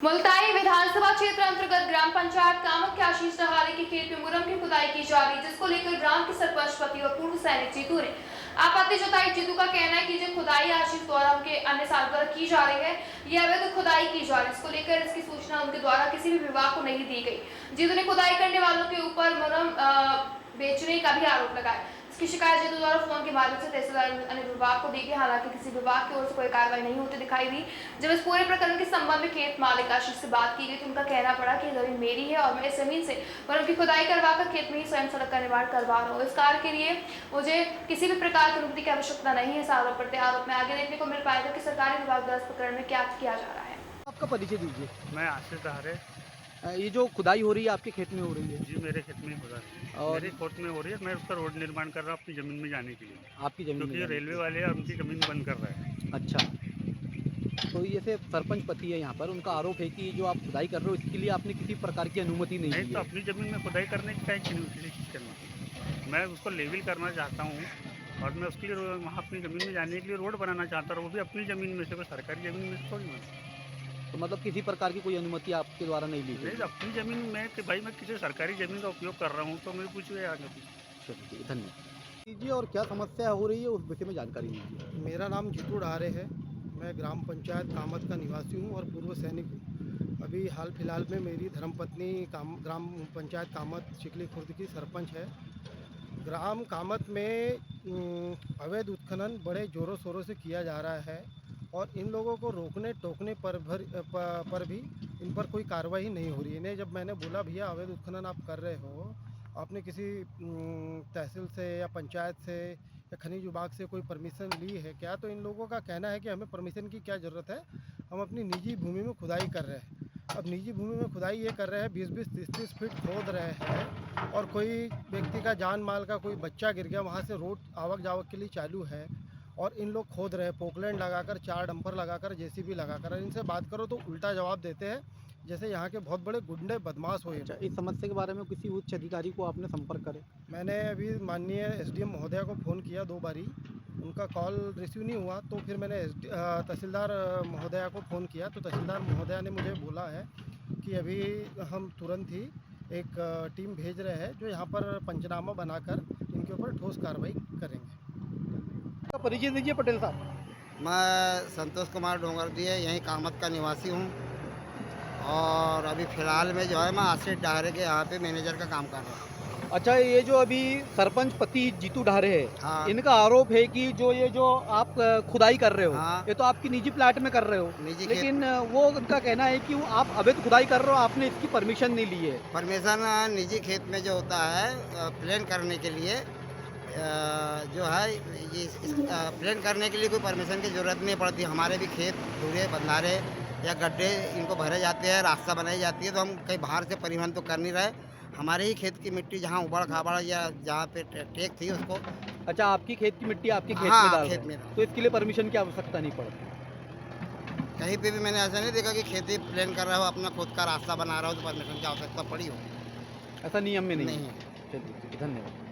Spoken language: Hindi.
मुल्ताई विधानसभा क्षेत्र अंतर्गत ग्राम पंचायत कामत के आशीष डहारे के खेत में मुरम की खुदाई की जा रही, जिसको लेकर ग्राम के सरपंच पति और पूर्व सैनिक जीतू ने आपत्ति जताई। जीतू का कहना है कि जो खुदाई आशीष द्वारा उनके अन्य साल द्वारा की जा रही है, यह अवैध खुदाई की जा रही है। इसको लेकर इसकी सूचना उनके द्वारा किसी भी विभाग को नहीं दी गई। जीतू ने खुदाई करने वालों के ऊपर मुरम बेचने का भी आरोप लगाया। इसकी शिकायत जीतू द्वारा फोन के माध्यम से तहसीलदार अन्य विभाग को दी गई। हालांकि किसी विभाग की ओर से कोई कार्रवाई नहीं होती दिखाई दी। जब इस पूरे प्रकरण के संबंध में खेत मालिक आशीष से बात की गई तो उनका कहना पड़ा कि जमीन मेरी है और मैं इस जमीन से उनकी खुदाई करवाकर खेत में ही स्वयं सड़क का निर्माण करवा रहा हूँ। इस कार्य के लिए मुझे किसी भी प्रकार की अनुमति की आवश्यकता नहीं है। इस आरोप प्रत्यारोप में आगे देखने को मिल पाएगा कि सरकारी विभाग द्वारा इस प्रकरण में क्या किया जा रहा है। आपका परिचय दीजिए। मैं आशीष डहारे। ये जो खुदाई हो रही है आपके खेत में हो रही है? जी मेरे खेत में हो रहा है और मेरे खेत में हो रही है। मैं उसका रोड निर्माण कर रहा हूँ अपनी ज़मीन में जाने के लिए। आपकी ज़मीन क्योंकि रेलवे वाले उनकी ज़मीन बंद कर रहे हैं। अच्छा, तो ये से सरपंच पति है यहाँ पर, उनका आरोप है कि जो आप खुदाई कर रहे हो इसके लिए आपने किसी प्रकार की अनुमति नहीं दी तो अपनी ज़मीन में खुदाई करने की क्या चीज़ करना, मैं उसको लेवल करना चाहता हूँ और मैं उसके लिए वहाँ अपनी ज़मीन में जाने के लिए रोड बनाना चाहता हूँ, वो भी अपनी ज़मीन में से, कोई सरकारी ज़मीन में से थोड़ी ना। तो मतलब किसी प्रकार की कोई अनुमति आपके द्वारा नहीं ली गई? अपनी ज़मीन में कि भाई मैं किसी सरकारी ज़मीन का उपयोग कर रहा हूँ तो मुझे कुछ आगे। चलिए धन्यवाद दीजिए। और क्या समस्या हो रही है उस विषय में जानकारी दीजिए। मेरा नाम जीतू डहारे है। मैं ग्राम पंचायत कामत का निवासी हूँ और पूर्व सैनिक हूँ। अभी हाल फिलहाल में मेरी धर्मपत्नी ग्राम पंचायत कामत चिखली खुर्द की सरपंच है। ग्राम कामत में अवैध उत्खनन बड़े ज़ोरों शोरों से किया जा रहा है और इन लोगों को रोकने टोकने पर भी इन पर कोई कार्रवाई नहीं हो रही है। जब मैंने बोला भैया अवैध उत्खनन आप कर रहे हो, आपने किसी तहसील से या पंचायत से या खनिज विभाग से कोई परमिशन ली है क्या, तो इन लोगों का कहना है कि हमें परमिशन की क्या ज़रूरत है, हम अपनी निजी भूमि में खुदाई कर रहे हैं। अब निजी भूमि में खुदाई ये कर रहे हैं, 20-20, 30-30 फीट खोद रहे हैं और कोई व्यक्ति का जान माल का कोई बच्चा गिर गया, वहाँ से रोड आवक जावक के लिए चालू है और इन लोग खोद रहे हैं, पोकलैंड लगाकर, 4 डंपर लगाकर, जेसीबी लगाकर। इनसे बात करो तो उल्टा जवाब देते हैं जैसे यहाँ के बहुत बड़े गुंडे बदमाश हो। अच्छा, इस समस्या के बारे में किसी उच्च अधिकारी को आपने संपर्क करे? मैंने अभी माननीय एसडीएम महोदया को फ़ोन किया 2 बारी, उनका कॉल रिसीव नहीं हुआ, तो फिर मैंने तहसीलदार महोदया को फ़ोन किया तो तहसीलदार महोदया ने मुझे बोला है कि अभी हम तुरंत ही एक टीम भेज रहे हैं जो यहाँ पर पंचनामा बनाकर इनके ऊपर ठोस कार्रवाई करेंगे। आपका परिचय दीजिए पटेल साहब। मैं संतोष कुमार डोंगरदिया यहीं कामत का निवासी हूँ और अभी फ़िलहाल में जो है मैं आशीष डहारे के यहाँ पे मैनेजर का काम कर रहा हूँ। अच्छा, ये जो अभी सरपंच पति जीतू डहारे है, हाँ। इनका आरोप है कि ये जो आप खुदाई कर रहे हो, हाँ। ये तो आपकी निजी प्लाट में कर रहे हो, लेकिन वो उनका कहना है कि आप अवैध खुदाई कर रहे हो, आपने इसकी परमिशन नहीं ली है। परमिशन निजी खेत में जो होता है प्लान करने के लिए जो है ये प्लान करने के लिए कोई परमिशन की ज़रूरत नहीं पड़ती। हमारे भी खेत धुरे बंधारे या गड्ढे इनको भरे जाते हैं, रास्ता बनाई जाती है, तो हम कहीं बाहर से परिवहन तो कर नहीं रहे। हमारे ही खेत की मिट्टी जहाँ उबड़ खाबड़ या जहाँ पे टेक थी उसको। अच्छा, आपकी खेत की मिट्टी आपके खेत हाँ, में डाल खेत रहे हैं, में। तो इसके लिए परमिशन की आवश्यकता नहीं पड़ती। कहीं पे भी मैंने ऐसा नहीं देखा कि खेती प्लान कर रहा हो, अपना खुद का रास्ता बना रहा हो तो परमिशन की आवश्यकता पड़ी हो। ऐसा नियम में नहीं नहीं है। चलिए, धन्यवाद।